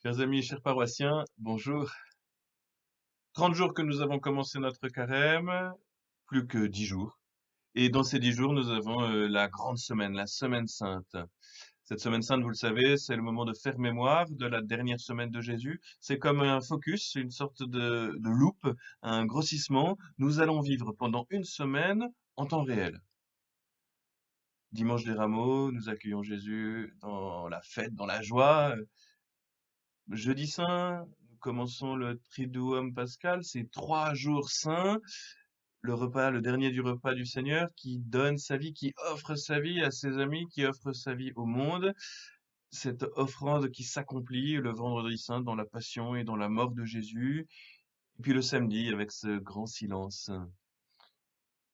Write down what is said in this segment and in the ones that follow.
Chers amis, chers paroissiens, bonjour. 30 jours que nous avons commencé notre carême, plus que 10 jours. Et dans ces 10 jours, nous avons la grande semaine, la semaine sainte. Cette semaine sainte, vous le savez, c'est le moment de faire mémoire de la dernière semaine de Jésus. C'est comme un focus, une sorte de loupe, un grossissement. Nous allons vivre pendant une semaine en temps réel. Dimanche des Rameaux, nous accueillons Jésus dans la fête, dans la joie. Jeudi saint, nous commençons le Triduum pascal, c'est 3 jours saints, le repas, le dernier du repas du Seigneur, qui donne sa vie, qui offre sa vie à ses amis, qui offre sa vie au monde. Cette offrande qui s'accomplit le vendredi saint dans la passion et dans la mort de Jésus. Et puis le samedi avec ce grand silence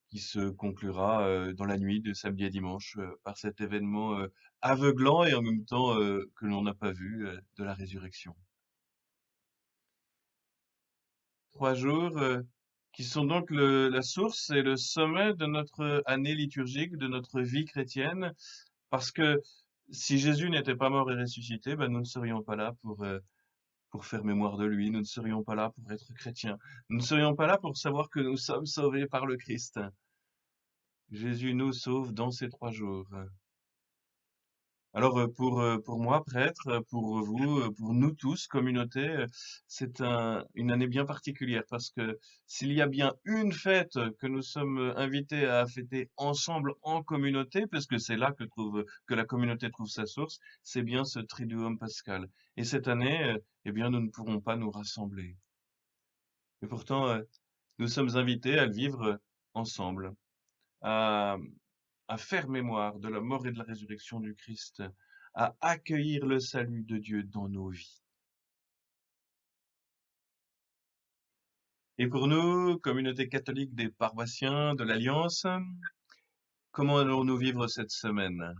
qui se conclura dans la nuit de samedi à dimanche par cet événement aveuglant et en même temps que l'on n'a pas vu de la résurrection. 3 jours qui sont donc la source et le sommet de notre année liturgique, de notre vie chrétienne, parce que si Jésus n'était pas mort et ressuscité, ben, nous ne serions pas là pour faire mémoire de lui, nous ne serions pas là pour être chrétiens, nous ne serions pas là pour savoir que nous sommes sauvés par le Christ. Jésus nous sauve dans ces 3 jours. Alors pour moi, prêtre, pour vous, pour nous tous, communauté, c'est une année bien particulière parce que s'il y a bien une fête que nous sommes invités à fêter ensemble en communauté, parce que c'est là que la communauté trouve sa source, c'est bien ce Triduum pascal. Et cette année, eh bien, nous ne pourrons pas nous rassembler. Et pourtant, nous sommes invités à le vivre ensemble, à à faire mémoire de la mort et de la résurrection du Christ, à accueillir le salut de Dieu dans nos vies. Et pour nous, communauté catholique des paroissiens de l'Alliance, comment allons-nous vivre cette semaine?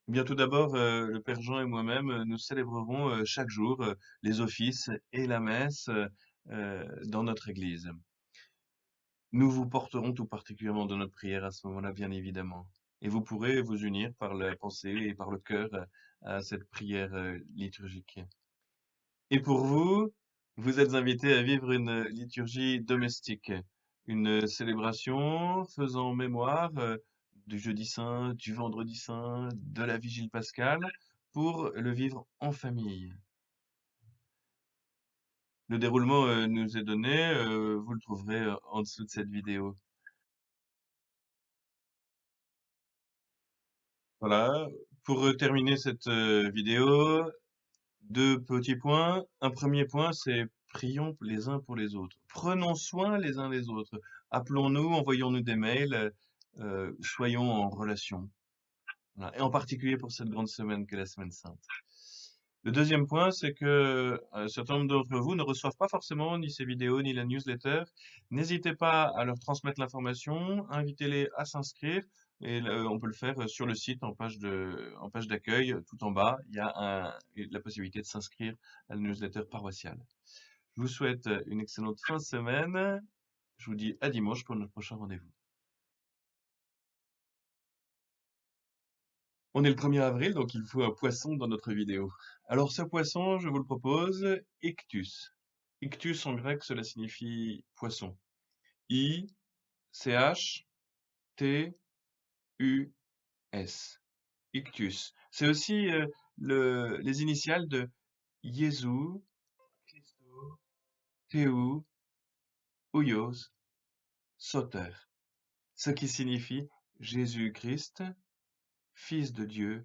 Eh bien, tout d'abord, le Père Jean et moi-même, nous célébrerons chaque jour les offices et la messe dans notre Église. Nous vous porterons tout particulièrement dans notre prière à ce moment-là, bien évidemment. Et vous pourrez vous unir par la pensée et par le cœur à cette prière liturgique. Et pour vous, vous êtes invités à vivre une liturgie domestique, une célébration faisant mémoire du jeudi saint, du vendredi saint, de la vigile pascale, pour le vivre en famille. Le déroulement nous est donné, vous le trouverez en dessous de cette vidéo. Voilà, pour terminer cette vidéo, 2 petits points. Un premier point, c'est prions les uns pour les autres. Prenons soin les uns des autres. Appelons-nous, envoyons-nous des mails, soyons en relation. Voilà. Et en particulier pour cette grande semaine qu'est la Semaine Sainte. Le deuxième point, c'est que un certain nombre d'entre vous ne reçoivent pas forcément ni ces vidéos ni la newsletter. N'hésitez pas à leur transmettre l'information, invitez-les à s'inscrire. Et on peut le faire sur le site en page d'accueil, tout en bas, il y a la possibilité de s'inscrire à la newsletter paroissiale. Je vous souhaite une excellente fin de semaine. Je vous dis à dimanche pour notre prochain rendez-vous. On est le 1er avril, donc il faut un poisson dans notre vidéo. Alors ce poisson, je vous le propose, Ictus. Ictus en grec, cela signifie poisson. I-C-H-T-U-S. Ictus. C'est aussi les initiales de Jésus, Christo, Théou, Ouios, Soter. Ce qui signifie Jésus-Christ, Fils de Dieu,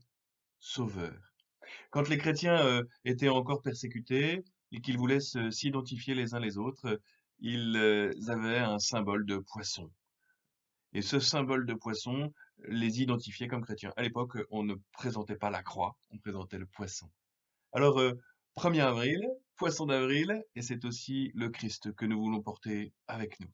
Sauveur. Quand les chrétiens étaient encore persécutés et qu'ils voulaient s'identifier les uns les autres, ils avaient un symbole de poisson. Et ce symbole de poisson les identifiait comme chrétiens. À l'époque, on ne présentait pas la croix, on présentait le poisson. Alors, 1er avril, poisson d'avril, et c'est aussi le Christ que nous voulons porter avec nous.